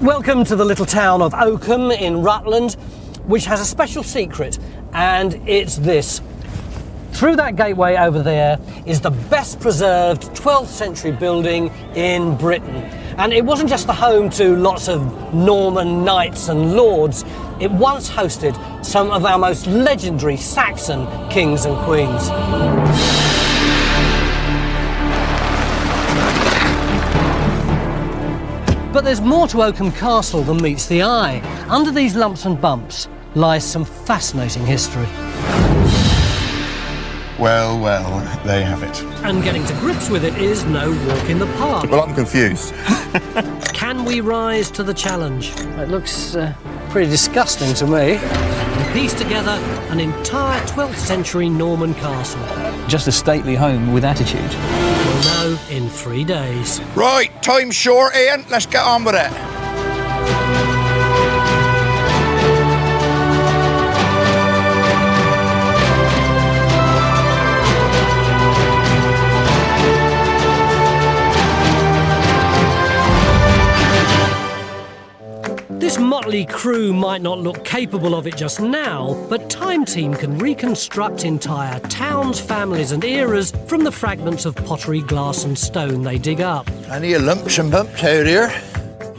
Welcome to the little town of Oakham in Rutland, which has a special secret, and it's this. Through that gateway over there is the best preserved 12th century building in Britain. And it wasn't just the home to lots of Norman knights and lords, it once hosted some of our most legendary Saxon kings and queens. But there's more to Oakham Castle than meets the eye. Under these lumps and bumps lies some fascinating history. Well, there you have it. And getting to grips with it is no walk in the park. Well, I'm confused. Can we rise to the challenge? It looks pretty disgusting to me. And piece together an entire 12th century Norman castle. Just a stately home with attitude. We'll know in 3 days. Right, time's short, Ian. Let's get on with it. This motley crew might not look capable of it just now, but Time Team can reconstruct entire towns, families and eras from the fragments of pottery, glass and stone they dig up. Plenty of lumps and bumps out here.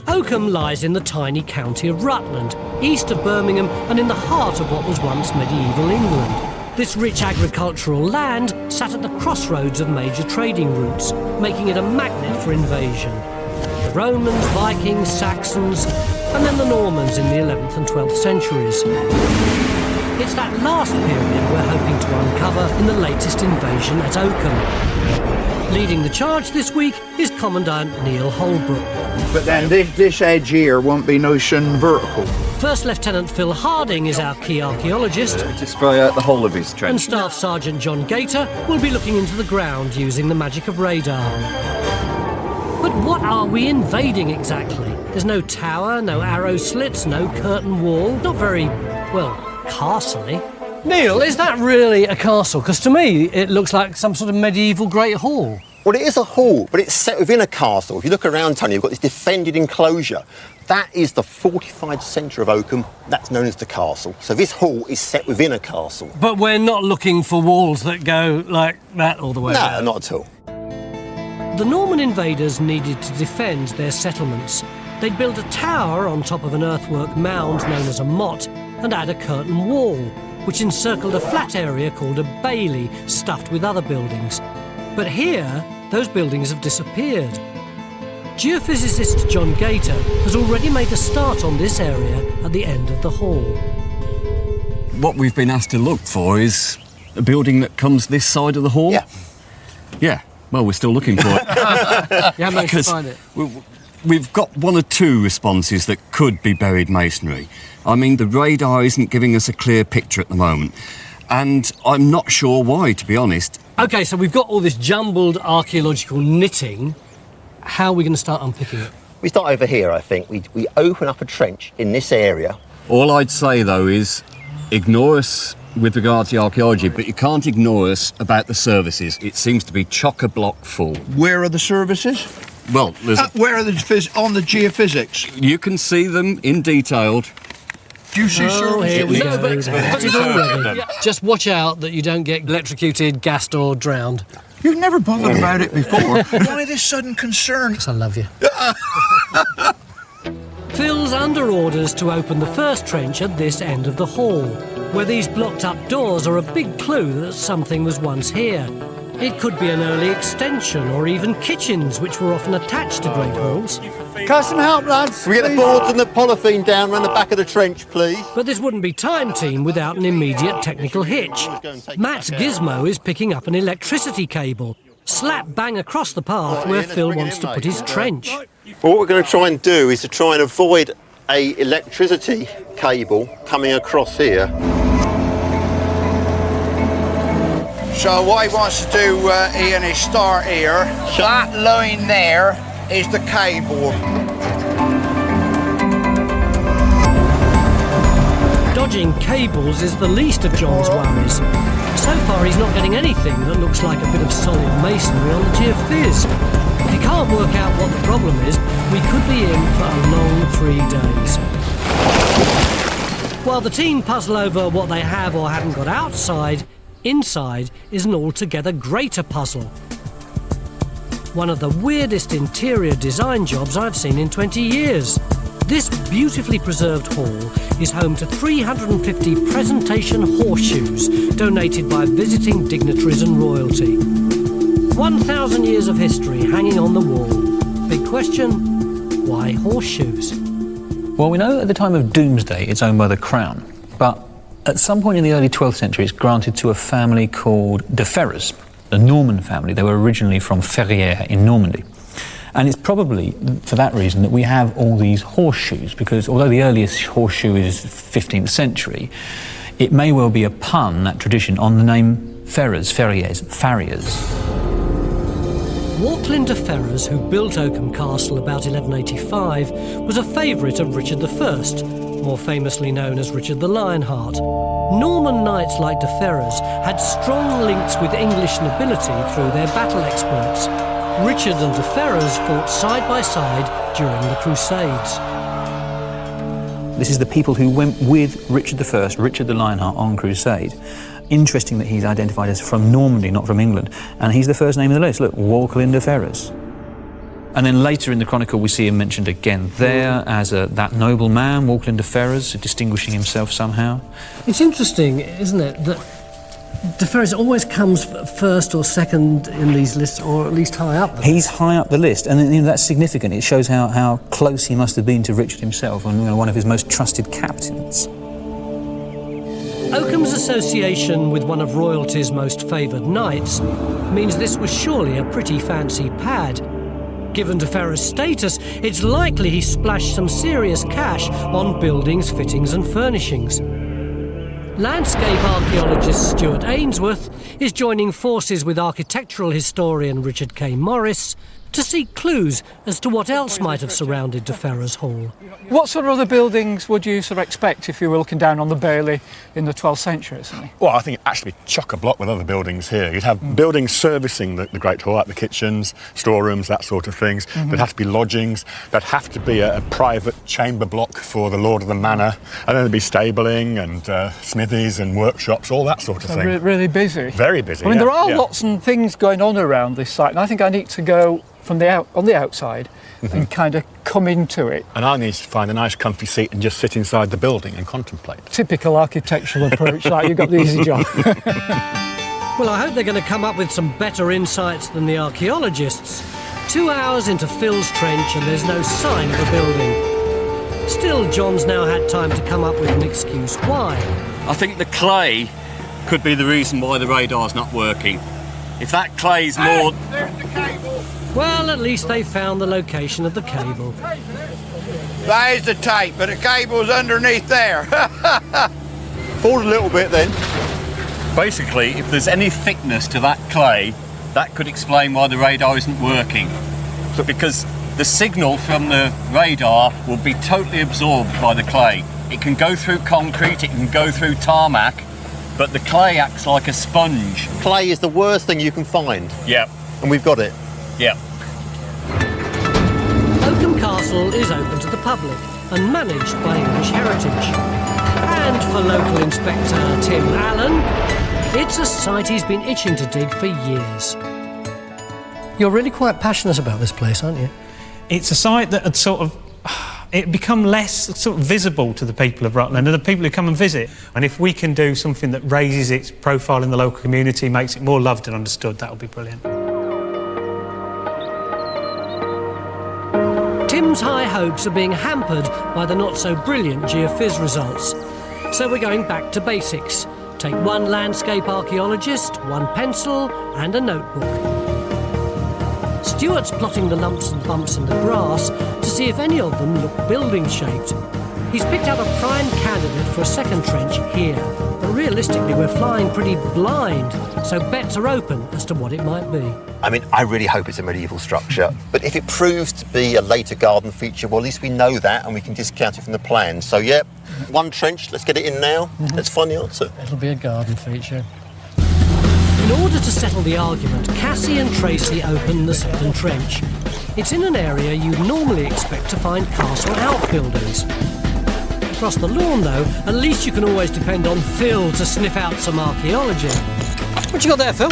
Oakham lies in the tiny county of Rutland, east of Birmingham and in the heart of what was once medieval England. This rich agricultural land sat at the crossroads of major trading routes, making it a magnet for invasion. The Romans, Vikings, Saxons, and then the Normans in the 11th and 12th centuries. It's that last period we're hoping to uncover in the latest invasion at Oakham. Leading the charge this week is Commandant Neil Holbrook. But then this edge here won't be nice and vertical. First Lieutenant Phil Harding is our key archaeologist. To spray out the whole of his trench. And Staff Sergeant John Gator will be looking into the ground using the magic of radar. But what are we invading exactly? There's no tower, no arrow slits, no curtain wall. Not very, well, castle-y. Neil, is that really a castle? Because to me, it looks like some sort of medieval great hall. Well, it is a hall, but it's set within a castle. If you look around, Tony, you've got this defended enclosure. That is the fortified centre of Oakham. That's known as the castle. So this hall is set within a castle. But we're not looking for walls that go like that all the way around. No, not at all. The Norman invaders needed to defend their settlements. They'd build a tower on top of an earthwork mound known as a motte and add a curtain wall, which encircled a flat area called a bailey, stuffed with other buildings. But here, those buildings have disappeared. Geophysicist John Gator has already made a start on this area at the end of the hall. What we've been asked to look for is a building that comes this side of the hall? Yeah. Yeah, well, we're still looking for it. You haven't managed to find it? We've got one or two responses that could be buried masonry. I mean, the radar isn't giving us a clear picture at the moment. And I'm not sure why, to be honest. OK, so we've got all this jumbled archaeological knitting. How are we going to start unpicking it? We start over here, I think. We open up a trench in this area. All I'd say, though, is ignore us with regards to archaeology, but you can't ignore us about the services. It seems to be chock-a-block full. Where are the services? Well, there's where are the on the geophysics? You can see them in detailed. Do you see services? Here we go. But it already. Just watch out that you don't get electrocuted, gassed or drowned. You've never bothered about it before. Why this sudden concern? Because I love you. Phil's under orders to open the first trench at this end of the hall, where these blocked up doors are a big clue that something was once here. It could be an early extension or even kitchens, which were often attached to great halls. Custom help, lads. Can we get the boards and the polythene down around the back of the trench, please? But this wouldn't be Time Team without an immediate technical hitch. Matt's gizmo is picking up an electricity cable, slap bang across the path where Phil wants to put his trench. Well, what we're going to try and do is to try and avoid a electricity cable coming across here. So what he wants to do, Ian, is start here. That line there is the cable. Dodging cables is the least of John's worries. So far he's not getting anything that looks like a bit of solid masonry on the geophys. If he can't work out what the problem is, we could be in for a long 3 days. While the team puzzle over what they have or haven't got outside, inside is an altogether greater puzzle. One of the weirdest interior design jobs I've seen in 20 years. This beautifully preserved hall is home to 350 presentation horseshoes donated by visiting dignitaries and royalty. 1,000 years of history hanging on the wall. Big question, why horseshoes? Well, we know at the time of Doomsday it's owned by the Crown, but at some point in the early 12th century it's granted to a family called de Ferrers, the Norman family. They were originally from Ferrières in Normandy. And it's probably for that reason that we have all these horseshoes, because although the earliest horseshoe is 15th century, it may well be a pun, that tradition, on the name Ferrers, farriers. Walkelin de Ferrers, who built Oakham Castle about 1185, was a favourite of Richard I, more famously known as Richard the Lionheart. Norman knights like de Ferrers had strong links with English nobility through their battle exploits. Richard and de Ferrers fought side by side during the Crusades. This is the people who went with Richard I, Richard the Lionheart, on crusade. Interesting that he's identified as from Normandy, not from England, and he's the first name in the list. Look, Walkelin de Ferrers. And then later in the Chronicle we see him mentioned again there as that noble man, Walkelin de Ferrers, distinguishing himself somehow. It's interesting, isn't it, that de Ferrers always comes first or second in these lists, or at least high up. He's high up the list, and that's significant. It shows how close he must have been to Richard himself, and one of his most trusted captains. Oakham's association with one of royalty's most favoured knights means this was surely a pretty fancy pad. Given de Ferrers' status, it's likely he splashed some serious cash on buildings, fittings and furnishings. Landscape archaeologist Stuart Ainsworth is joining forces with architectural historian Richard K. Morris to seek clues as to what else might have surrounded de Ferrers Hall. What sort of other buildings would you sort of expect if you were looking down on the Bailey in the 12th century or something? Well, I think it'd actually be chock-a-block with other buildings here. You'd have buildings servicing the Great Hall, like the kitchens, storerooms, that sort of things. There'd have to be lodgings. There'd have to be a private chamber block for the Lord of the Manor. And then there'd be stabling and smithies and workshops, all that sort of thing. Really busy. Very busy, I mean, yeah, there are yeah. lots of things going on around this site, and I think I need to go from on the outside and kind of come into it. And I need to find a nice comfy seat and just sit inside the building and contemplate. Typical architectural approach, like you've got the easy job. Well, I hope they're going to come up with some better insights than the archaeologists. 2 hours into Phil's Trench and there's no sign of a building. Still, John's now had time to come up with an excuse why. I think the clay could be the reason why the radar's not working. If that clay's more... There's the cable. Well, at least they found the location of the cable. That is the tape, but the cable's underneath there. Forward a little bit then. Basically, if there's any thickness to that clay, that could explain why the radar isn't working. Because the signal from the radar will be totally absorbed by the clay. It can go through concrete, it can go through tarmac, but the clay acts like a sponge. Clay is the worst thing you can find. Yep. And we've got it. Yep. Oakham Castle is open to the public and managed by English Heritage. And for local inspector Tim Allen, it's a site he's been itching to dig for years. You're really quite passionate about this place, aren't you? It's a site that had sort of it become less sort of visible to the people of Rutland and the people who come and visit. And if we can do something that raises its profile in the local community, makes it more loved and understood, that would be brilliant. Tim's high hopes are being hampered by the not-so-brilliant geophys results. So we're going back to basics. Take one landscape archaeologist, one pencil and a notebook. Stuart's plotting the lumps and bumps in the grass to see if any of them look building-shaped. He's picked out a prime candidate for a second trench here, but realistically we're flying pretty blind, so bets are open as to what it might be. I mean, I really hope it's a medieval structure, but if it proves to be a later garden feature, well, at least we know that and we can discount it from the plan. So, yeah, one trench, let's get it in now. Let's find the answer. It'll be a garden feature. In order to settle the argument, Cassie and Tracy open the second trench. It's in an area you'd normally expect to find castle outbuildings. Across the lawn, though, at least you can always depend on Phil to sniff out some archaeology. What you got there, Phil?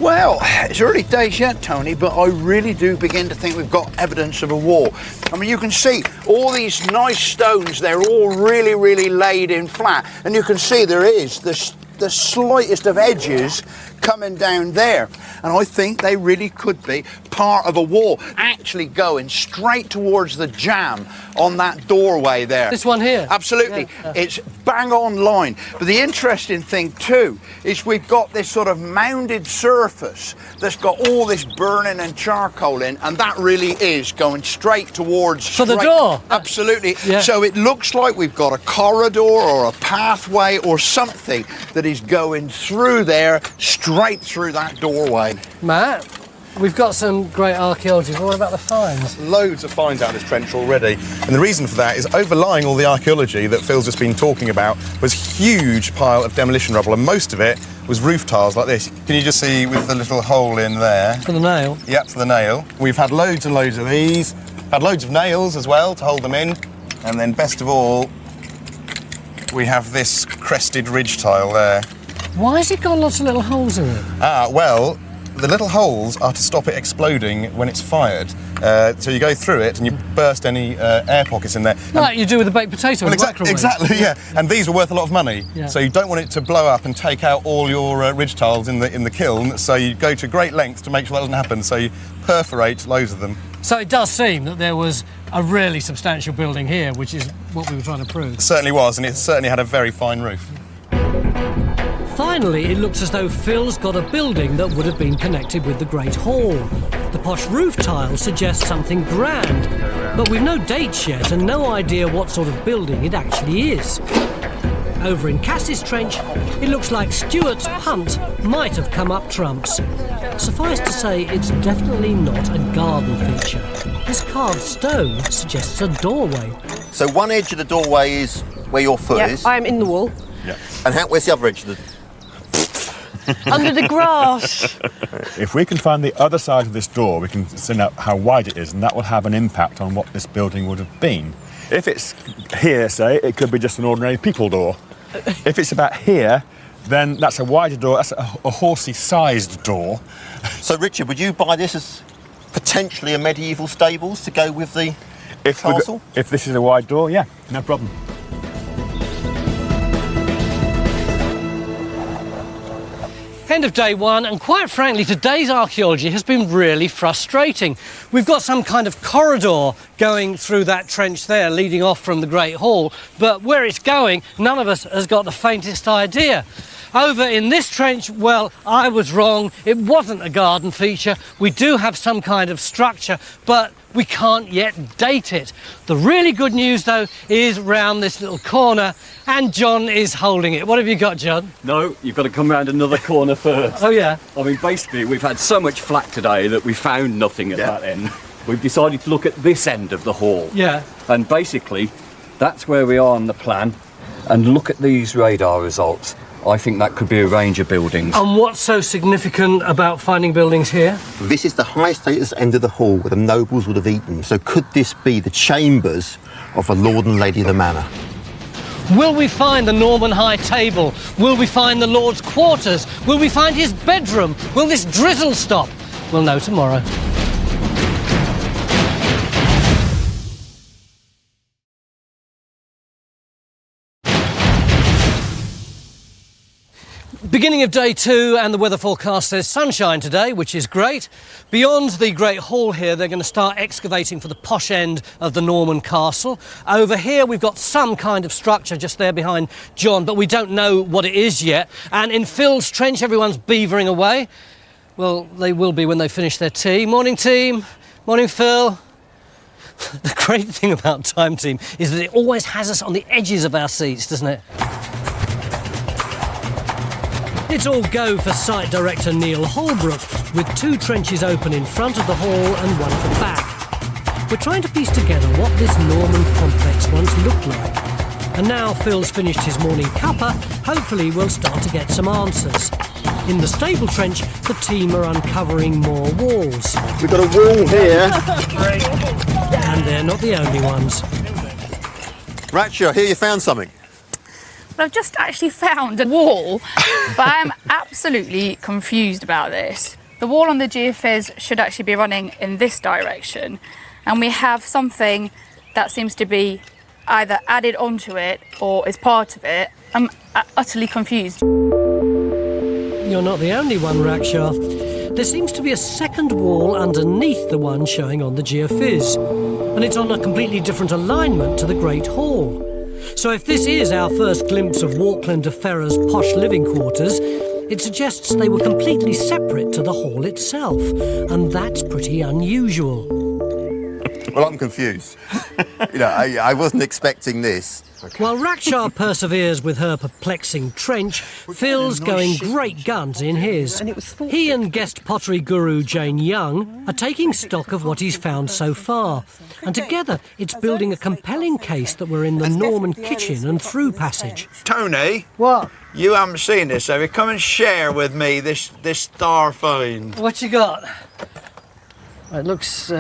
Well, it's early days yet, Tony, but I really do begin to think we've got evidence of a war. I mean, you can see all these nice stones, they're all really, really laid in flat. And you can see there is the slightest of edges coming down there. And I think they really could be part of a wall, actually going straight towards the jamb on that doorway there. This one here? Absolutely. Yeah. It's bang on line. But the interesting thing too is we've got this sort of mounded surface that's got all this burning and charcoal in, and that really is going straight towards... For the door? Absolutely. Yeah. So it looks like we've got a corridor or a pathway or something that is going through there, straight through that doorway. Matt, we've got some great archaeology. What about the finds? Loads of finds out of this trench already, and the reason for that is overlying all the archaeology that Phil's just been talking about was a huge pile of demolition rubble, and most of it was roof tiles like this. Can you just see with the little hole in there? For the nail? Yep, for the nail. We've had loads and loads of these, had loads of nails as well to hold them in, and then best of all, we have this crested ridge tile there. Why has it got lots of little holes in it? Well, the little holes are to stop it exploding when it's fired. So you go through it and you burst any air pockets in there. Like you do with a baked potato. Well, exactly, yeah. And these are worth a lot of money. Yeah. So you don't want it to blow up and take out all your ridge tiles in the kiln. So you go to great lengths to make sure that doesn't happen. So you perforate loads of them. So it does seem that there was a really substantial building here, which is what we were trying to prove. It certainly was, and it certainly had a very fine roof. Finally, it looks as though Phil's got a building that would have been connected with the Great Hall. The posh roof tile suggests something grand, but we've no dates yet and no idea what sort of building it actually is. Over in Cassie's Trench, it looks like Stuart's punt might have come up trumps. Suffice to say, it's definitely not a garden feature. This carved stone suggests a doorway. So one edge of the doorway is where your foot is. I am in the wall. Yeah. And where's the other edge of the... Under the grass. If we can find the other side of this door, we can send out how wide it is, and that will have an impact on what this building would have been. If it's here, say, it could be just an ordinary people door. If it's about here, then that's a wider door, that's a horsey-sized door. So, Richard, would you buy this as potentially a medieval stables to go with the castle? If this is a wide door, yeah, no problem. End of day one, and quite frankly, today's archaeology has been really frustrating. We've got some kind of corridor going through that trench there, leading off from the Great Hall, but where it's going, none of us has got the faintest idea. Over in this trench, well, I was wrong. It wasn't a garden feature. We do have some kind of structure, but we can't yet date it. The really good news, though, is round this little corner, and John is holding it. What have you got, John? No, you've got to come round another corner first. Oh, yeah? I mean, basically, we've had so much flak today that we found nothing at that end. We've decided to look at this end of the hall. Yeah. And basically, that's where we are on the plan. And look at these radar results. I think that could be a range of buildings. And what's so significant about finding buildings here? This is the high status end of the hall where the nobles would have eaten. So could this be the chambers of the Lord and Lady of the Manor? Will we find the Norman High Table? Will we find the Lord's quarters? Will we find his bedroom? Will this drizzle stop? We'll know tomorrow. Beginning of day two, and the weather forecast says sunshine today, which is great. Beyond the Great Hall here, they're going to start excavating for the posh end of the Norman castle. Over here, we've got some kind of structure just there behind John, but we don't know what it is yet. And in Phil's trench, everyone's beavering away. Well, they will be when they finish their tea. Morning, team. Morning, Phil. The great thing about Time Team is that it always has us on the edges of our seats, doesn't it? It's all go for site director Neil Holbrook, with 2 trenches open in front of the hall and one at the back. We're trying to piece together what this Norman complex once looked like. And now Phil's finished his morning cuppa, hopefully we'll start to get some answers. In the stable trench, the team are uncovering more walls. We've got a wall here. And they're not the only ones. Raksha, I hear you found something. Well, I've just actually found a wall, but I'm absolutely confused about this. The wall on the geophys should actually be running in this direction, and we have something that seems to be either added onto it or is part of it. I'm utterly confused. You're not the only one, Raksha. There seems to be a second wall underneath the one showing on the geophys, and it's on a completely different alignment to the Great Hall. So if this is our first glimpse of Walkelin de Ferrers' posh living quarters, it suggests they were completely separate to the hall itself, and that's pretty unusual. Well, I'm confused. I wasn't expecting this. While Raksha perseveres with her perplexing trench, Phil's going great guns in his. He and guest pottery guru Jane Young are taking stock of what he's found so far, and together it's building a compelling case that we're in the Norman kitchen and through passage. Tony? What? You haven't seen this, have you? Come and share with me this star find. What you got? It looks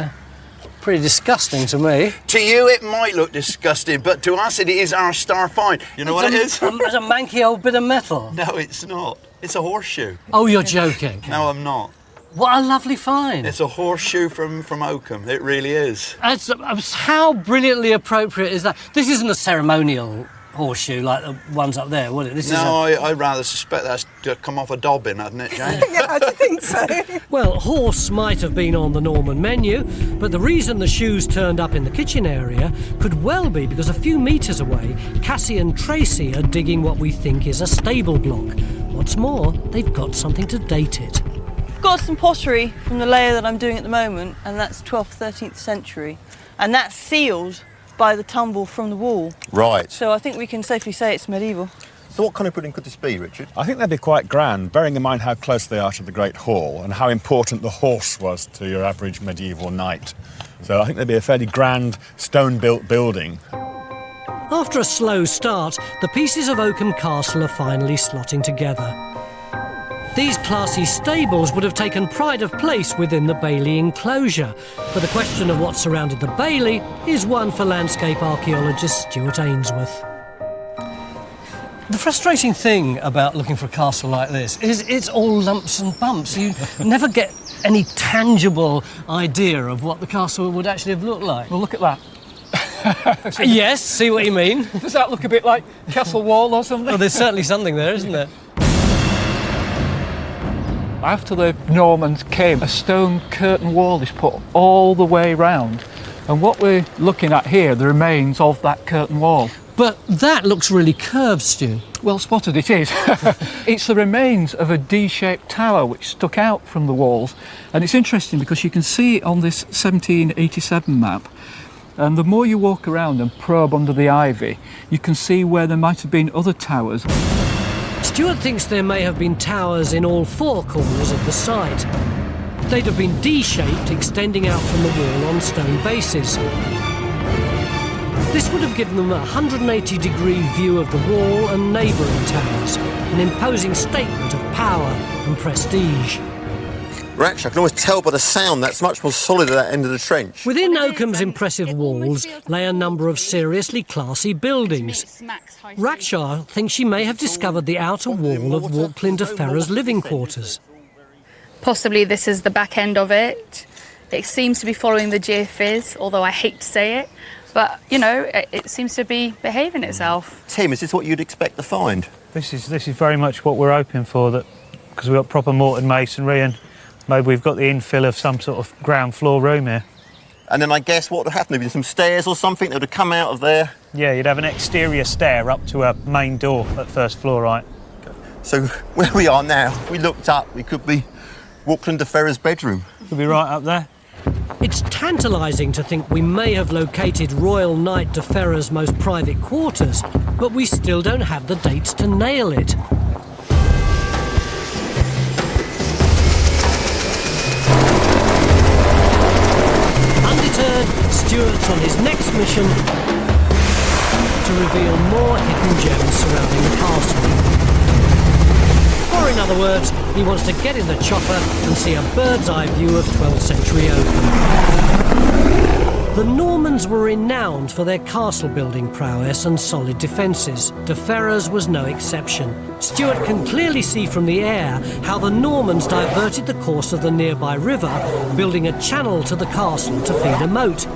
pretty disgusting to me. To you it might look disgusting, but to us it is our star find. You know what it is? It's a manky old bit of metal. No, it's not. It's a horseshoe. Oh, you're joking. No, I'm not. What a lovely find. It's a horseshoe from Oakham. It really is. How brilliantly appropriate is that? This isn't a ceremonial horseshoe like the ones up there, would it? I rather suspect that's to come off a dobbin, hasn't it, Jane? Yeah, I think so. Well, horse might have been on the Norman menu, but the reason the shoes turned up in the kitchen area could well be because a few metres away, Cassie and Tracy are digging what we think is a stable block. What's more, they've got something to date it. I've got some pottery from the layer that I'm doing at the moment, and that's 12th, 13th century. And that's sealed by the tumble from the wall. Right. So I think we can safely say it's medieval. So what kind of building could this be, Richard? I think they'd be quite grand, bearing in mind how close they are to the Great Hall and how important the horse was to your average medieval knight. So I think they'd be a fairly grand stone-built building. After a slow start, the pieces of Oakham Castle are finally slotting together. These classy stables would have taken pride of place within the Bailey enclosure, but the question of what surrounded the Bailey is one for landscape archaeologist Stuart Ainsworth. The frustrating thing about looking for a castle like this is it's all lumps and bumps. You never get any tangible idea of what the castle would actually have looked like. Well, look at that. Yes, see what you mean. Does that look a bit like Castle Wall or something? Well, there's certainly something there, isn't there? After the Normans came, a stone curtain wall is put all the way round. And what we're looking at here, the remains of that curtain wall. But that looks really curved, Stu. Well spotted it is. It's the remains of a D-shaped tower which stuck out from the walls. And it's interesting because you can see it on this 1787 map. And the more you walk around and probe under the ivy, you can see where there might have been other towers. Stuart thinks there may have been towers in all four corners of the site. They'd have been D-shaped, extending out from the wall on stone bases. This would have given them a 180-degree view of the wall and neighbouring towers, an imposing statement of power and prestige. Raksha, I can always tell by the sound that's much more solid at that end of the trench. Within Oakham's impressive walls lay a number of seriously classy buildings. Raksha thinks she may have discovered the outer wall of Walkelin de Ferrers' living quarters. Possibly this is the back end of it. It seems to be following the geophys, although I hate to say it. But, you know, it seems to be behaving itself. Tim, is this what you'd expect to find? This is very much what we're hoping for, that because we've got proper mortar masonry and maybe we've got the infill of some sort of ground floor room here. And then I guess what would happen, there'd be some stairs or something that would have come out of there? Yeah, you'd have an exterior stair up to a main door at first floor, right? Okay. So where we are now, if we looked up, we could be Walkelin de Ferrers' bedroom. Could be right up there. It's tantalising to think we may have located Royal Knight de Ferrers' most private quarters, but we still don't have the dates to nail it. Undeterred, Stuart's on his next mission to reveal more hidden gems surrounding the castle. Or in other words, he wants to get in the chopper and see a bird's eye view of 12th century Oakham. The Normans were renowned for their castle building prowess and solid defences. De Ferrers was no exception. Stuart can clearly see from the air how the Normans diverted the course of the nearby river, building a channel to the castle to feed a moat.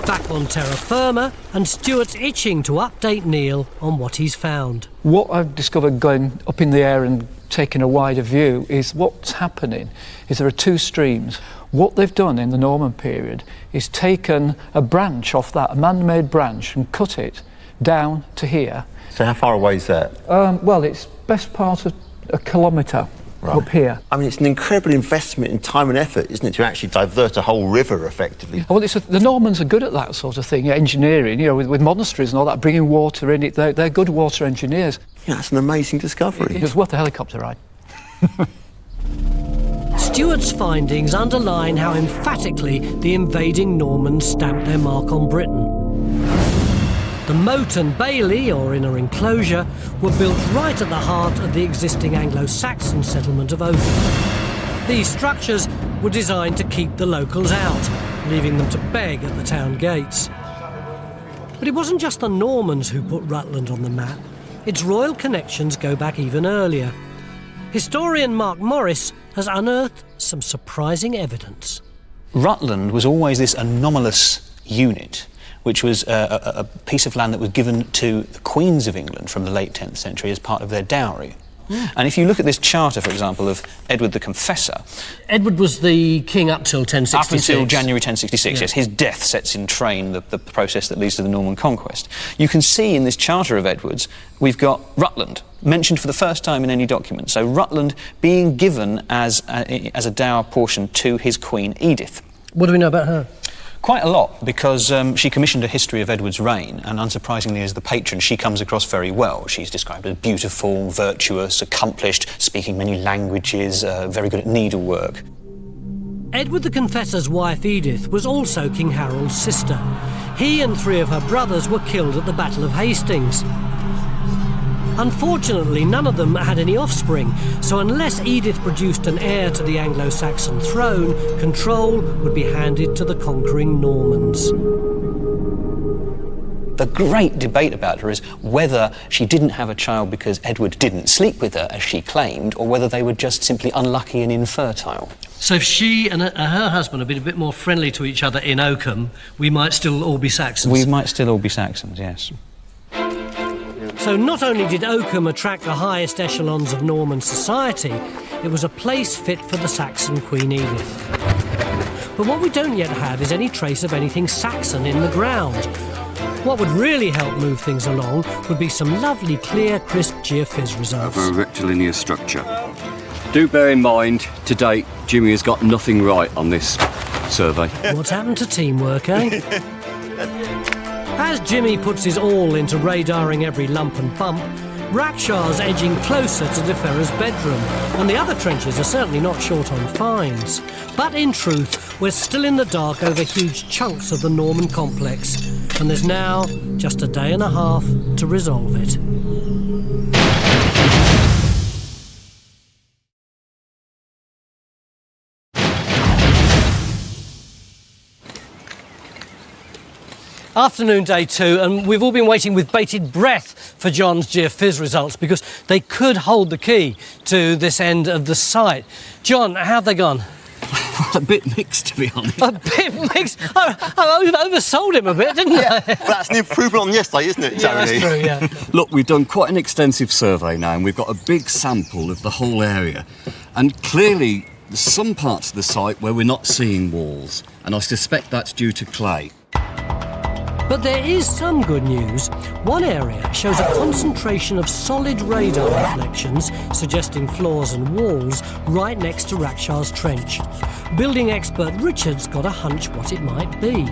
Back on terra firma, and Stuart's itching to update Neil on what he's found. What I've discovered going up in the air and taking a wider view is what's happening is there are two streams. What they've done in the Norman period is taken a branch off that, a man-made branch, and cut it down to here. So how far away is that? Well, it's best part of a kilometre up here. I mean, it's an incredible investment in time and effort, isn't it, to actually divert a whole river effectively? Well, the Normans are good at that sort of thing, engineering, with monasteries and all that, bringing water in it. They're good water engineers. Yeah, that's an amazing discovery. It's worth a helicopter ride. Stuart's findings underline how emphatically the invading Normans stamped their mark on Britain. The moat and bailey, or inner enclosure, were built right at the heart of the existing Anglo-Saxon settlement of Oakham. These structures were designed to keep the locals out, leaving them to beg at the town gates. But it wasn't just the Normans who put Rutland on the map. Its royal connections go back even earlier. Historian Mark Morris has unearthed some surprising evidence. Rutland was always this anomalous unit, which was a piece of land that was given to the queens of England from the late 10th century as part of their dowry. And if you look at this charter, for example, of Edward the Confessor... Edward was the king up till 1066. Up until January 1066, yes. His death sets in train the process that leads to the Norman conquest. You can see in this charter of Edward's, we've got Rutland, mentioned for the first time in any document. So Rutland being given as a dower portion to his queen Edith. What do we know about her? Quite a lot, because she commissioned a history of Edward's reign, and unsurprisingly as the patron she comes across very well. She's described as beautiful, virtuous, accomplished, speaking many languages, very good at needlework. Edward the Confessor's wife Edith was also King Harold's sister. He and 3 of her brothers were killed at the Battle of Hastings. Unfortunately, none of them had any offspring, so unless Edith produced an heir to the Anglo-Saxon throne, control would be handed to the conquering Normans. The great debate about her is whether she didn't have a child because Edward didn't sleep with her, as she claimed, or whether they were just simply unlucky and infertile. So if she and her husband had been a bit more friendly to each other in Oakham, we might still all be Saxons? We might still all be Saxons, yes. So not only did Oakham attract the highest echelons of Norman society, it was a place fit for the Saxon Queen Edith. But what we don't yet have is any trace of anything Saxon in the ground. What would really help move things along would be some lovely, clear, crisp geophys results. Of a rectilinear structure. Do bear in mind, to date, Jimmy has got nothing right on this survey. What's happened to teamwork, eh? As Jimmy puts his all into radaring every lump and bump, Rakshaw's edging closer to De Ferrers' bedroom, and the other trenches are certainly not short on finds. But in truth, we're still in the dark over huge chunks of the Norman complex, and there's now just a day and a half to resolve it. Afternoon, day 2, and we've all been waiting with bated breath for John's geophys results because they could hold the key to this end of the site. John, how've they gone? A bit mixed, to be honest. A bit mixed? I oversold him a bit, didn't I? Well, that's an improvement on yesterday, isn't it, Jeremy? Yeah, that's true, yeah. Look, we've done quite an extensive survey now, and we've got a big sample of the whole area. And clearly, there's some parts of the site where we're not seeing walls, and I suspect that's due to clay. But there is some good news. One area shows a concentration of solid radar reflections, suggesting floors and walls, right next to Rakshaw's trench. Building expert Richard's got a hunch what it might be.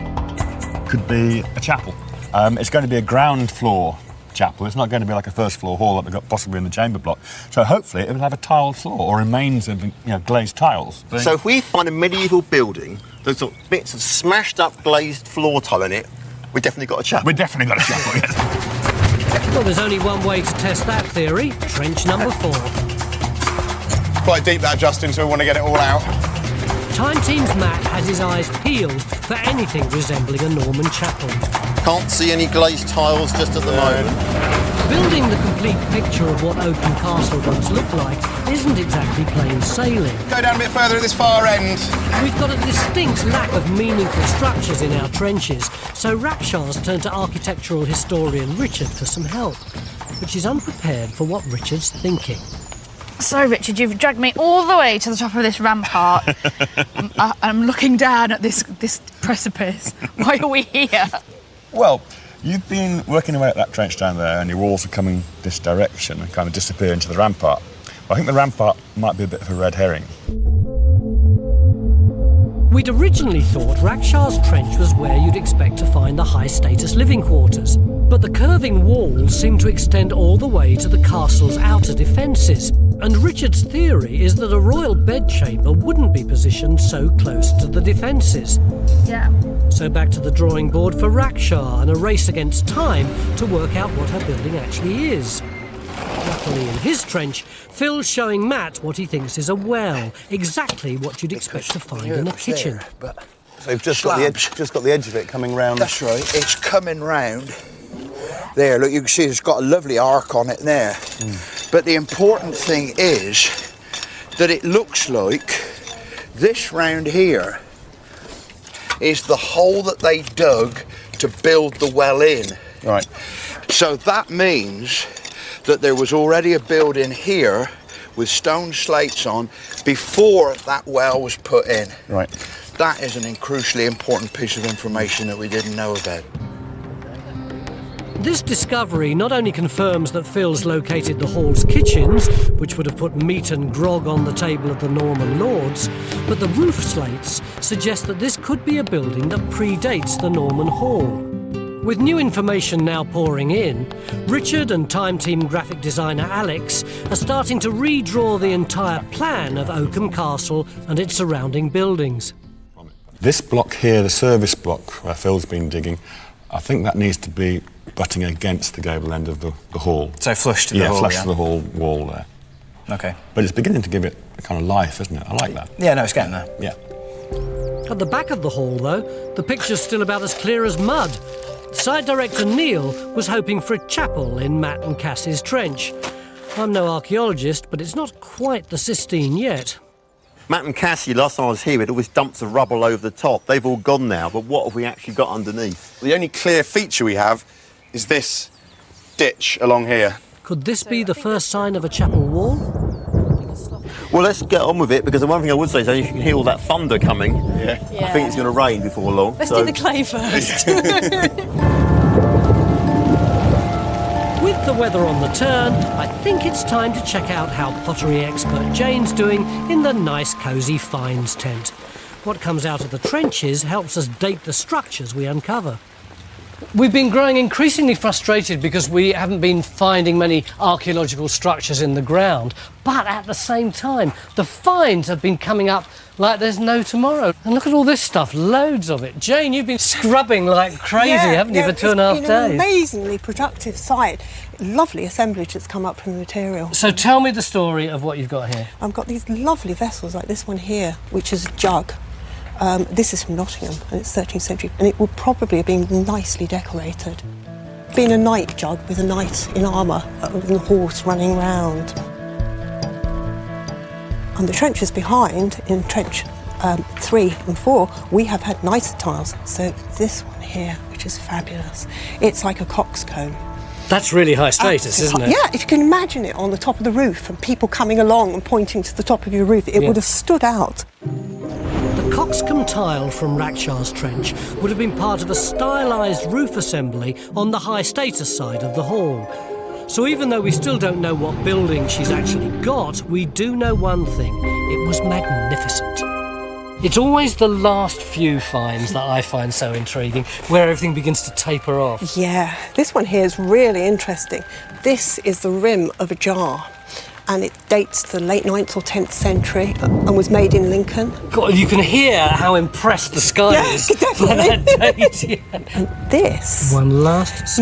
Could be a chapel. It's going to be a ground floor chapel. It's not going to be like a first floor hall that we've got possibly in the chamber block. So hopefully it will have a tiled floor or remains of glazed tiles. So if we find a medieval building, there's bits of smashed up glazed floor tile in it, we've definitely got a chapel. We've definitely got a chapel, yes. Well, there's only one way to test that theory. Trench number 4. Quite deep that, Justin, so we want to get it all out. Time Team's Matt has his eyes peeled for anything resembling a Norman chapel. Can't see any glazed tiles just at the moment. Building the complete picture of what Oakham Castle once looked like isn't exactly plain sailing. Go down a bit further at this far end. We've got a distinct lack of meaningful structures in our trenches, so Rakshas turned to architectural historian Richard for some help, but she's unprepared for what Richard's thinking. So, Richard, you've dragged me all the way to the top of this rampart. I'm looking down at this precipice. Why are we here? Well, you've been working away at that trench down there and your walls are coming this direction and kind of disappear into the rampart. Well, I think the rampart might be a bit of a red herring. We'd originally thought Rakshas Trench was where you'd expect to find the high-status living quarters, but the curving walls seem to extend all the way to the castle's outer defences, and Richard's theory is that a royal bedchamber wouldn't be positioned so close to the defences. Yeah. So back to the drawing board for Rakshar and a race against time to work out what her building actually is. Luckily in his trench, Phil's showing Matt what he thinks is a well, exactly what you'd expect to find in a kitchen. So you've just got the edge of it coming round. That's right, it's coming round. There, look, you can see it's got a lovely arc on it there. But the important thing is that it looks like this round here is the hole that they dug to build the well in. Right. So that means that there was already a building here with stone slates on before that well was put in. Right. That is an crucially important piece of information that we didn't know about. This discovery not only confirms that Phil's located the hall's kitchens, which would have put meat and grog on the table of the Norman lords, but the roof slates suggest that this could be a building that predates the Norman hall. With new information now pouring in, Richard and Time Team graphic designer Alex are starting to redraw the entire plan of Oakham Castle and its surrounding buildings. This block here, the service block where Phil's been digging, I think that needs to be butting against the gable end of the hall. So flush to the hall, flush to the hall wall there. Okay. But it's beginning to give it a kind of life, isn't it? I like that. Yeah, no, it's getting there. Yeah. At the back of the hall, though, the picture's still about as clear as mud. Side director Neil was hoping for a chapel in Matt and Cass's trench. I'm no archaeologist, but it's not quite the Sistine yet. Matt and Cassie, last time I was here, we had all these dumps of rubble over the top. They've all gone now, but what have we actually got underneath? The only clear feature we have is this ditch along here. Could this be the first sign of a chapel wall? Well, let's get on with it, because the one thing I would say is that you can hear all that thunder coming. Yeah. I think it's going to rain before long. Let's do the clay first. With the weather on the turn, I think it's time to check out how pottery expert Jane's doing in the nice, cosy finds tent. What comes out of the trenches helps us date the structures we uncover. We've been growing increasingly frustrated because we haven't been finding many archaeological structures in the ground. But at the same time, the finds have been coming up like there's no tomorrow. And look at all this stuff, loads of it. Jane, you've been scrubbing like crazy, haven't you, for 2.5 days? It's been an amazingly productive site. Lovely assemblage that's come up from the material. So tell me the story of what you've got here. I've got these lovely vessels like this one here, which is a jug. This is from Nottingham, and it's 13th century, and it would probably have been nicely decorated. Being a knight jug with a knight in armour, with a horse running round. And the trenches behind, in trench 3 and 4, we have had nicer tiles. So this one here, which is fabulous, it's like a coxcomb. That's really high status, isn't it? Yeah, if you can imagine it on the top of the roof and people coming along and pointing to the top of your roof, it would have stood out. The coxcomb tile from Rakshas Trench would have been part of a stylised roof assembly on the high status side of the hall. So even though we still don't know what building she's actually got, we do know one thing: it was magnificent. It's always the last few finds that I find so intriguing, where everything begins to taper off. Yeah, this one here is really interesting. This is the rim of a jar. and it dates to the late 9th or 10th century and was made in Lincoln. God, you can hear how impressed the sky is by that date. And this... One last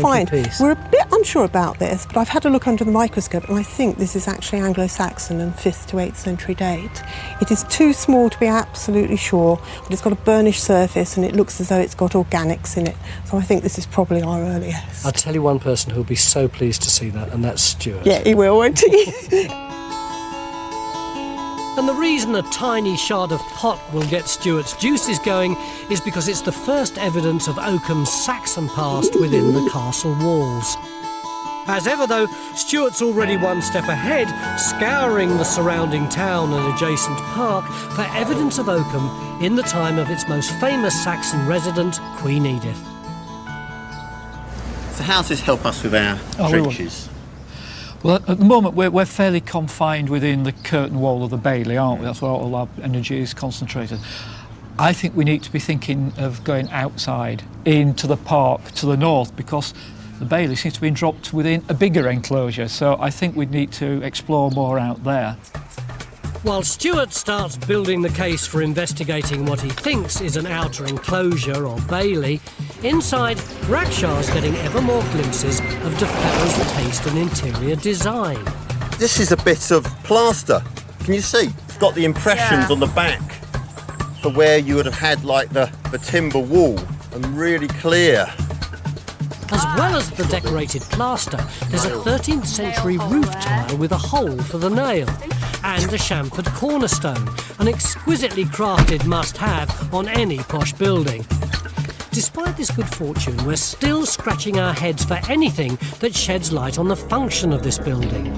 find. piece. We're a bit unsure about this, but I've had a look under the microscope and I think this is actually Anglo-Saxon and 5th to 8th century date. It is too small to be absolutely sure, but it's got a burnished surface and it looks as though it's got organics in it. So I think this is probably our earliest. I'll tell you one person who'll be so pleased to see that, and that's Stuart. Yeah, he will, won't he? And the reason a tiny shard of pot will get Stuart's juices going is because it's the first evidence of Oakham's Saxon past within the castle walls. As ever, though, Stuart's already one step ahead, scouring the surrounding town and adjacent park for evidence of Oakham in the time of its most famous Saxon resident, Queen Edith. So how does this help us with our trenches? Well, at the moment, we're fairly confined within the curtain wall of the Bailey, aren't we? That's where all our energy is concentrated. I think we need to be thinking of going outside, into the park to the north, because the Bailey seems to be dropped within a bigger enclosure, so I think we'd need to explore more out there. While Stuart starts building the case for investigating what he thinks is an outer enclosure or bailey, inside, Rakshaw's getting ever more glimpses of de Ferrers' taste and interior design. This is a bit of plaster. Can you see? It's got the impressions on the back for where you would have had like the timber wall, and really clear. As well as the decorated plaster, there's a 13th century roof tile with a hole for the nail, and a chamfered cornerstone, an exquisitely crafted must-have on any posh building. Despite this good fortune, we're still scratching our heads for anything that sheds light on the function of this building.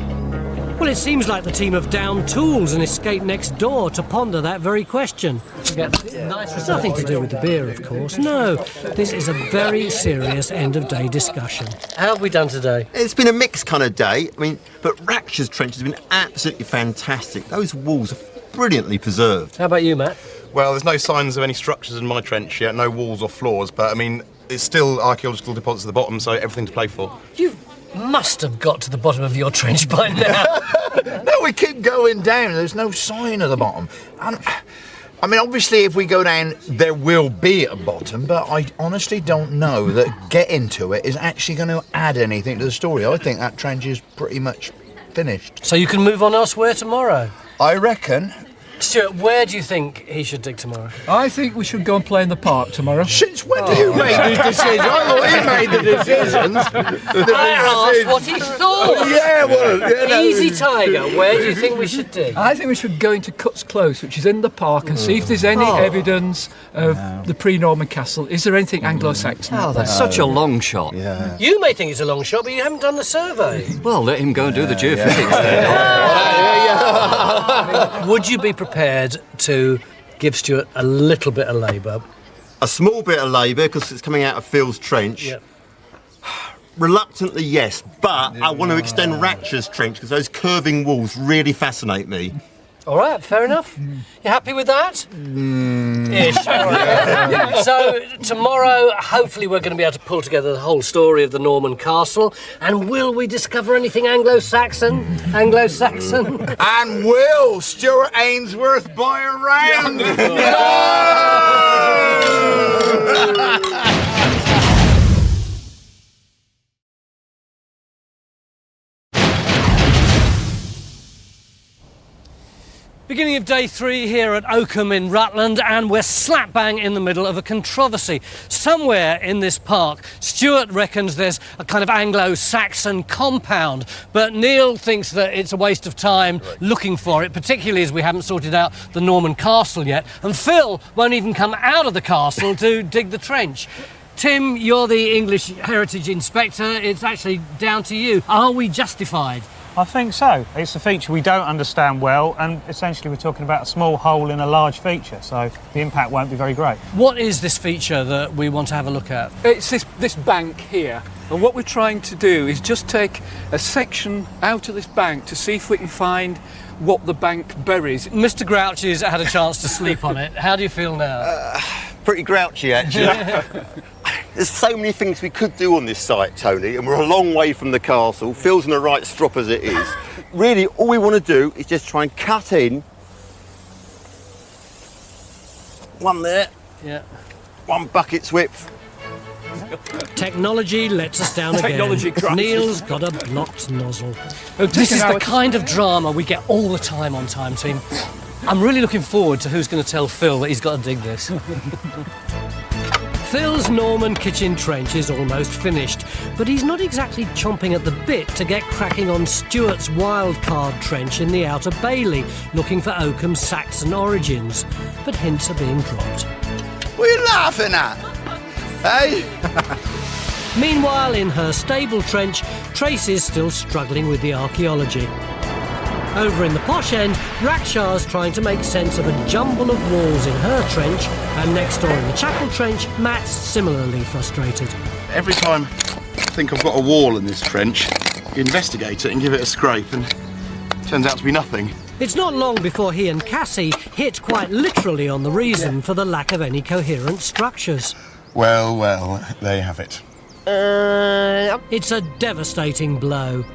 Well, it seems like the team have downed tools and escaped next door to ponder that very question. It's nothing to do with the beer, of course. No, this is a very serious end-of-day discussion. How have we done today? It's been a mixed kind of day. I mean, but Rakshaw's trench has been absolutely fantastic. Those walls are brilliantly preserved. How about you, Matt? Well, there's no signs of any structures in my trench yet, no walls or floors, but I mean, it's still archaeological deposits at the bottom, so everything to play for. You must have got to the bottom of your trench by now. No, we keep going down. There's no sign of the bottom. I mean, obviously, if we go down, there will be a bottom, but I honestly don't know that getting to it is actually going to add anything to the story. I think that trench is pretty much finished. So you can move on elsewhere tomorrow? I reckon. Stuart, where do you think he should dig tomorrow? I think we should go and play in the park tomorrow. Since when did you make this decision? I thought he made the decisions. I asked what he thought. Yeah, well... Easy, Tiger. Where do you think we should dig? I think we should go into Cuts Close, which is in the park, and see if there's any evidence of the pre-Norman castle. Is there anything Anglo-Saxon? Oh, that's such a long shot. Yeah. You may think it's a long shot, but you haven't done the survey. Well, let him go and do the geophysics. Would you be prepared to give Stuart a little bit of labour? A small bit of labour, because it's coming out of Phil's trench. Yep. Reluctantly, yes, but I want to extend Rakshaw's trench because those curving walls really fascinate me. All right, fair enough. You happy with that? Ish. All right. So tomorrow, hopefully, we're going to be able to pull together the whole story of the Norman castle. And will we discover anything Anglo-Saxon? Anglo-Saxon? And will Stuart Ainsworth buy a round? Beginning of day 3 here at Oakham in Rutland, and we're slap bang in the middle of a controversy. Somewhere in this park, Stuart reckons there's a kind of Anglo-Saxon compound, but Neil thinks that it's a waste of time looking for it, particularly as we haven't sorted out the Norman castle yet, and Phil won't even come out of the castle to dig the trench. Tim, you're the English Heritage Inspector. It's actually down to you. Are we justified? I think so. It's a feature we don't understand well, and essentially we're talking about a small hole in a large feature, so the impact won't be very great. What is this feature that we want to have a look at? It's this bank here, and what we're trying to do is just take a section out of this bank to see if we can find what the bank buries. Mr. Grouchy's had a chance to sleep on it. How do you feel now? Pretty grouchy, actually. There's so many things we could do on this site, Tony, and we're a long way from the castle. Feels in the right strop as it is. Really, all we want to do is just try and cut in. One there. Yeah. One bucket's width. Technology lets us down again. Technology crisis. Neil's got a blocked nozzle. This is the kind of drama we get all the time on Time Team. I'm really looking forward to who's going to tell Phil that he's got to dig this. Phil's Norman kitchen trench is almost finished, but he's not exactly chomping at the bit to get cracking on Stuart's wildcard trench in the Outer Bailey, looking for Oakham's Saxon origins. But hints are being dropped. What are you laughing at? Hey? Meanwhile, in her stable trench, Tracy's still struggling with the archaeology. Over in the posh end, Rakshaw's trying to make sense of a jumble of walls in her trench, and next door in the chapel trench, Matt's similarly frustrated. Every time I think I've got a wall in this trench, you investigate it and give it a scrape, and it turns out to be nothing. It's not long before he and Cassie hit quite literally on the reason for the lack of any coherent structures. Well, well, there you have it. It's a devastating blow.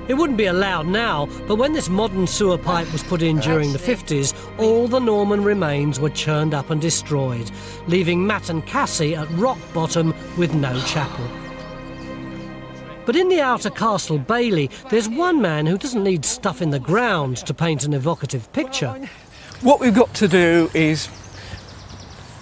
It wouldn't be allowed now, but when this modern sewer pipe was put in during the 50s, all the Norman remains were churned up and destroyed, leaving Matt and Cassie at rock bottom with no chapel. But in the outer castle Bailey, there's one man who doesn't need stuff in the ground to paint an evocative picture. What we've got to do is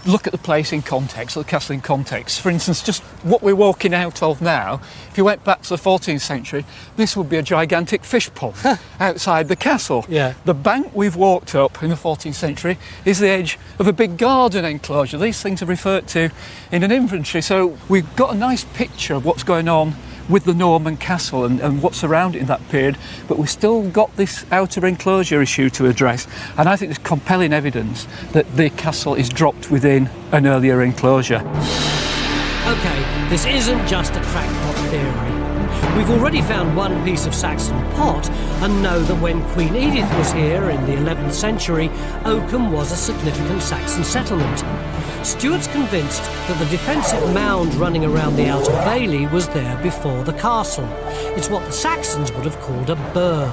look at the place in context, or the castle in context. For instance, just what we're walking out of now, if you went back to the 14th century, this would be a gigantic fish pond outside the castle. Yeah. The bank we've walked up in the 14th century is the edge of a big garden enclosure. These things are referred to in an inventory, so we've got a nice picture of what's going on with the Norman castle and what's around it in that period, but we've still got this outer enclosure issue to address, and I think there's compelling evidence that the castle is dropped within an earlier enclosure. OK, this isn't just a crackpot theory. We've already found one piece of Saxon pot and know that when Queen Edith was here in the 11th century, Oakham was a significant Saxon settlement. Stuart's convinced that the defensive mound running around the Outer Bailey was there before the castle. It's what the Saxons would have called a burh.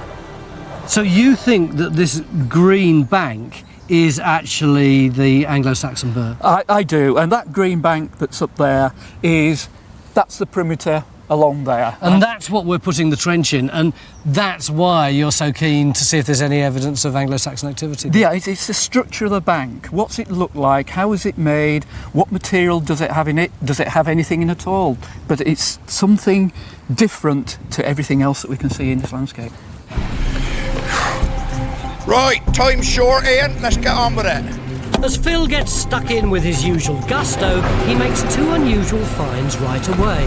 So you think that this green bank is actually the Anglo-Saxon burh? I do, and that green bank that's up there that's the perimeter along there. And that's what we're putting the trench in, and that's why you're so keen to see if there's any evidence of Anglo-Saxon activity there. Yeah, it's the structure of the bank. What's it look like? How is it made? What material does it have in it? Does it have anything in at all? But it's something different to everything else that we can see in this landscape. Right, time's short, Ian. Let's get on with it. As Phil gets stuck in with his usual gusto, he makes two unusual finds right away.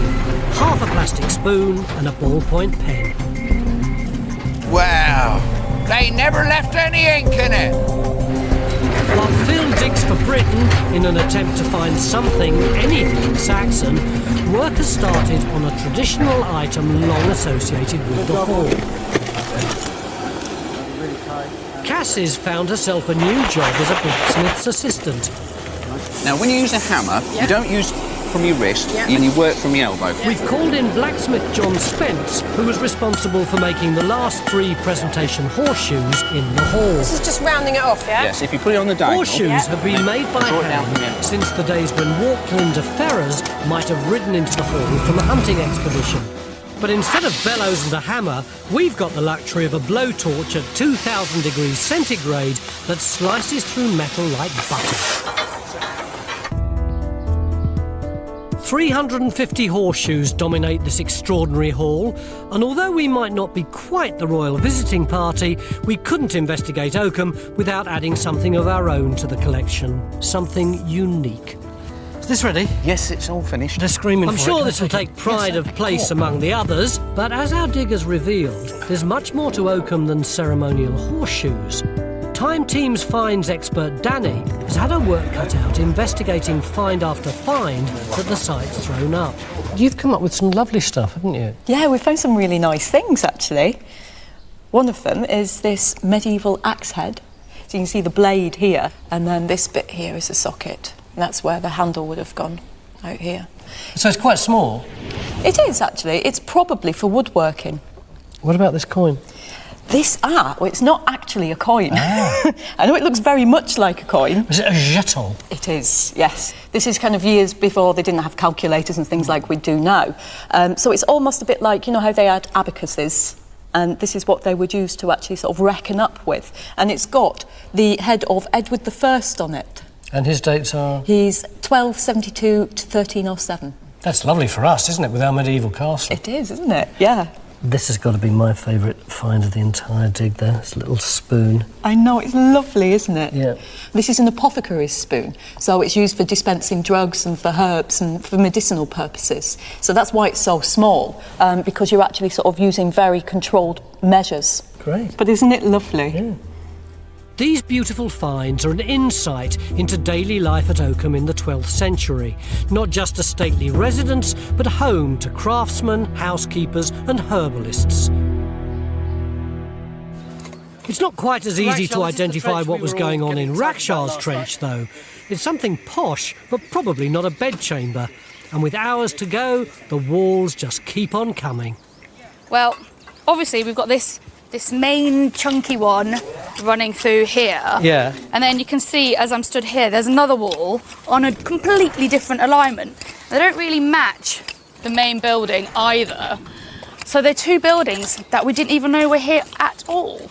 Half a plastic spoon and a ballpoint pen. Wow, they never left any ink in it. While Phil digs for Britain in an attempt to find something, anything Saxon, work has started on a traditional item long associated with the hall. Cassie's found herself a new job as a blacksmith's assistant. Now, when you use a hammer, you don't use from your wrist, and you work from your elbow. We've called in blacksmith John Spence, who was responsible for making the last 3 presentation horseshoes in the hall. This is just rounding it off, yeah? Yes, if you put it on the diagonal. Horseshoes have been made by hand since the days when Walkelin de Ferrers might have ridden into the hall from a hunting expedition. But instead of bellows and a hammer, we've got the luxury of a blowtorch at 2,000 degrees centigrade that slices through metal like butter. 350 horseshoes dominate this extraordinary hall, and although we might not be quite the royal visiting party, we couldn't investigate Oakham without adding something of our own to the collection, something unique. Is this ready? Yes, it's all finished. They're screaming I'm sure this will take pride of place among the others, but as our diggers revealed, there's much more to Oakham than ceremonial horseshoes. Time Team's finds expert Danny has had her work cut out investigating find after find that the site's thrown up. You've come up with some lovely stuff, haven't you? Yeah, we found some really nice things, actually. One of them is this medieval axe head. So you can see the blade here, and then this bit here is a socket. And that's where the handle would have gone. out here. So it's quite small? It is, actually. It's probably for woodworking. What about this coin? Well, it's not actually a coin. I know it looks very much like a coin. Is it a jeton? It is, yes. This is kind of years before they didn't have calculators and things like we do now. So it's almost a bit like, you know, how they had abacuses, and this is what they would use to actually sort of reckon up with. And it's got the head of Edward I on it. And his dates are? He's 1272 to 1307. That's lovely for us, isn't it, with our medieval castle? It is, isn't it? Yeah. This has got to be my favourite find of the entire dig there, this little spoon. I know, it's lovely, isn't it? Yeah. This is an apothecary's spoon, so it's used for dispensing drugs and for herbs and for medicinal purposes. So that's why it's so small, because you're actually sort of using very controlled measures. Great. But isn't it lovely? Yeah. These beautiful finds are an insight into daily life at Oakham in the 12th century. Not just a stately residence, but home to craftsmen, housekeepers and herbalists. It's not quite as easy to identify what was going on in Rakshaw's Trench, though. It's something posh, but probably not a bedchamber. And with hours to go, the walls just keep on coming. Well, obviously we've got this main chunky one running through here. Yeah. And then you can see, as I'm stood here, there's another wall on a completely different alignment. They don't really match the main building either. So they're two buildings that we didn't even know were here at all.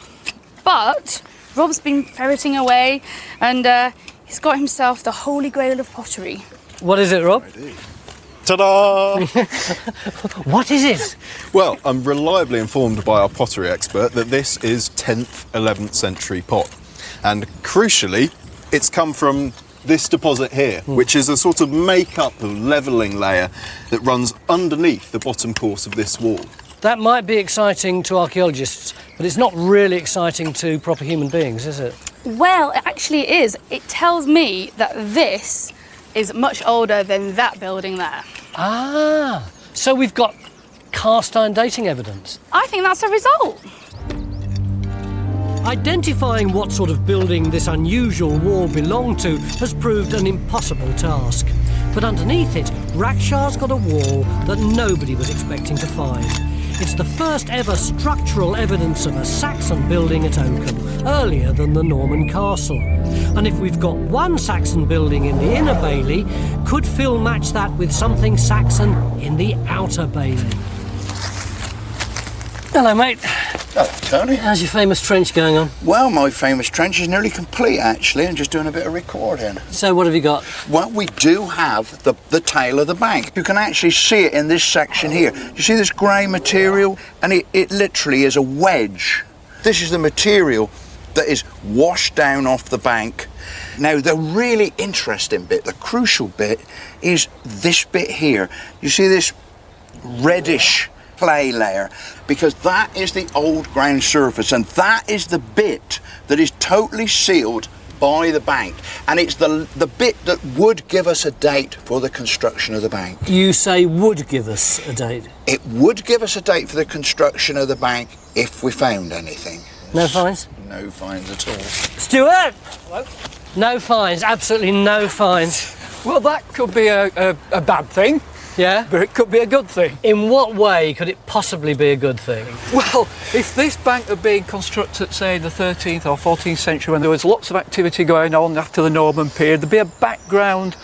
But Rob's been ferreting away and he's got himself the holy grail of pottery. What is it, Rob? Ta-da! What is it? Well, I'm reliably informed by our pottery expert that this is 10th, 11th century pot. And crucially, it's come from this deposit here, which is a sort of make-up of levelling layer that runs underneath the bottom course of this wall. That might be exciting to archaeologists, but it's not really exciting to proper human beings, is it? Well, it actually is. It tells me that this is much older than that building there. Ah, so we've got cast iron dating evidence. I think that's a result. Identifying what sort of building this unusual wall belonged to has proved an impossible task. But underneath it, Rakshaw's got a wall that nobody was expecting to find. It's the first ever structural evidence of a Saxon building at Oakham, earlier than the Norman castle. And if we've got one Saxon building in the inner bailey, could Phil match that with something Saxon in the outer bailey? Hello, mate. Hello, Tony. How's your famous trench going on? Well, my famous trench is nearly complete, actually. I'm just doing a bit of recording. So what have you got? Well, we do have the tail of the bank. You can actually see it in this section here. You see this grey material? And it literally is a wedge. This is the material that is washed down off the bank. Now, the really interesting bit, the crucial bit, is this bit here. You see this reddish clay layer, because that is the old ground surface, and that is the bit that is totally sealed by the bank, and it's the bit that would give us a date for the construction of the bank. You say would give us a date? It would give us a date for the construction of the bank if we found anything. No fines? No fines at all. Stuart! Hello? No fines, absolutely no fines. Well, that could be a bad thing. Yeah? But it could be a good thing. In what way could it possibly be a good thing? Well, if this bank had been constructed, say, in the 13th or 14th century, when there was lots of activity going on after the Norman period, there'd be a background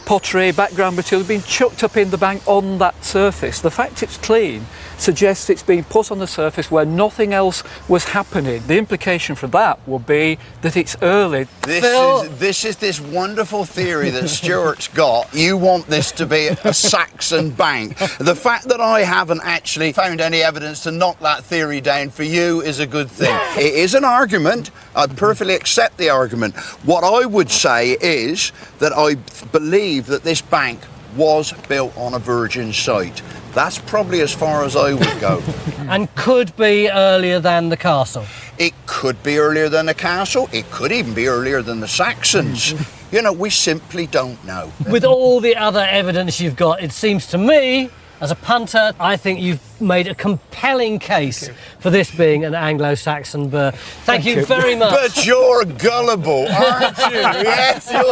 pottery, background material being chucked up in the bank on that surface. The fact it's clean suggests it's been put on the surface where nothing else was happening. The implication for that would be that it's early. This is this wonderful theory that Stuart's got. You want this to be a Saxon bank. The fact that I haven't actually found any evidence to knock that theory down for you is a good thing. It is an argument. I perfectly accept the argument. What I would say is that I believe that this bank was built on a virgin site. That's probably as far as I would go. And could be earlier than the castle? It could be earlier than the castle. It could even be earlier than the Saxons. You know, we simply don't know. With all the other evidence you've got, it seems to me As a punter, I think you've made a compelling case for this being an Anglo-Saxon burr. Thank you very much. But you're gullible, aren't you? Yes, you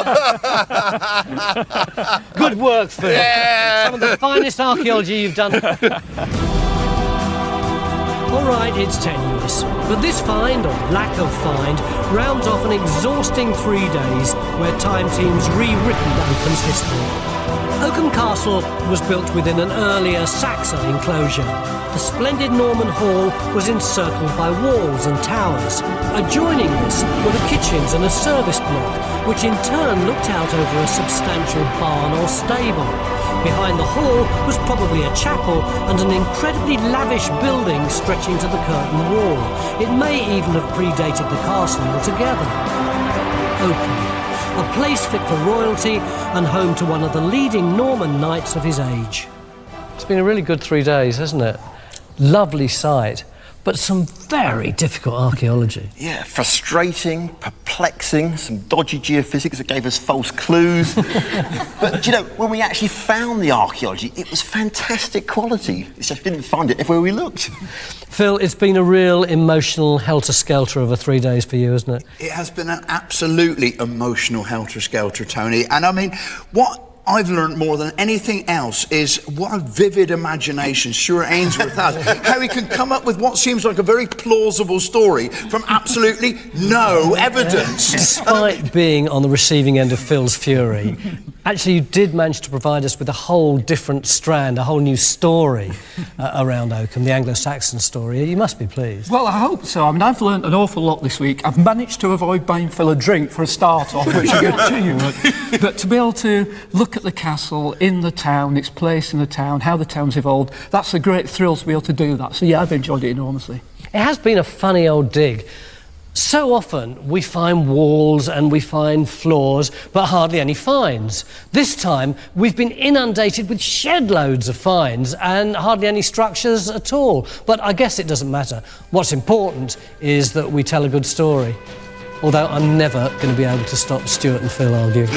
are. Good work, Phil. Yeah. Some of the finest archaeology you've done. All right, it's tenuous, but this find, or lack of find, rounds off an exhausting 3 days where time teams rewritten Oakham's history. Oakham Castle was built within an earlier Saxon enclosure. The splendid Norman hall was encircled by walls and towers. Adjoining this were the kitchens and a service block, which in turn looked out over a substantial barn or stable. Behind the hall was probably a chapel and an incredibly lavish building stretching to the curtain wall. It may even have predated the castle altogether. Oakham, a place fit for royalty and home to one of the leading Norman knights of his age. It's been a really good 3 days, hasn't it? Lovely sight, but some very difficult archaeology. Yeah, frustrating, perplexing, some dodgy geophysics that gave us false clues. But, you know, when we actually found the archaeology, it was fantastic quality. It's just we didn't find it everywhere we looked. Phil, it's been a real emotional helter-skelter of a 3 days for you, hasn't it? It has been an absolutely emotional helter-skelter, Tony. And I mean, what I've learned more than anything else is what a vivid imagination Stuart Ainsworth has. How he can come up with what seems like a very plausible story from absolutely no evidence. Despite being on the receiving end of Phil's fury, actually you did manage to provide us with a whole different strand, a whole new story around Oakham, the Anglo-Saxon story. You must be pleased. Well, I hope so. I mean, I've learned an awful lot this week. I've managed to avoid buying Phil a drink for a start off, which is good to you. But to be able to look at the castle in the town, its place in the town, how the town's evolved, that's a great thrill to be able to do that. So yeah, I've enjoyed it enormously. It has been a funny old dig. So often we find walls and we find floors, but hardly any finds. This time we've been inundated with shed loads of finds and hardly any structures at all. But I guess it doesn't matter. What's important is that we tell a good story. Although I'm never going to be able to stop Stuart and Phil arguing.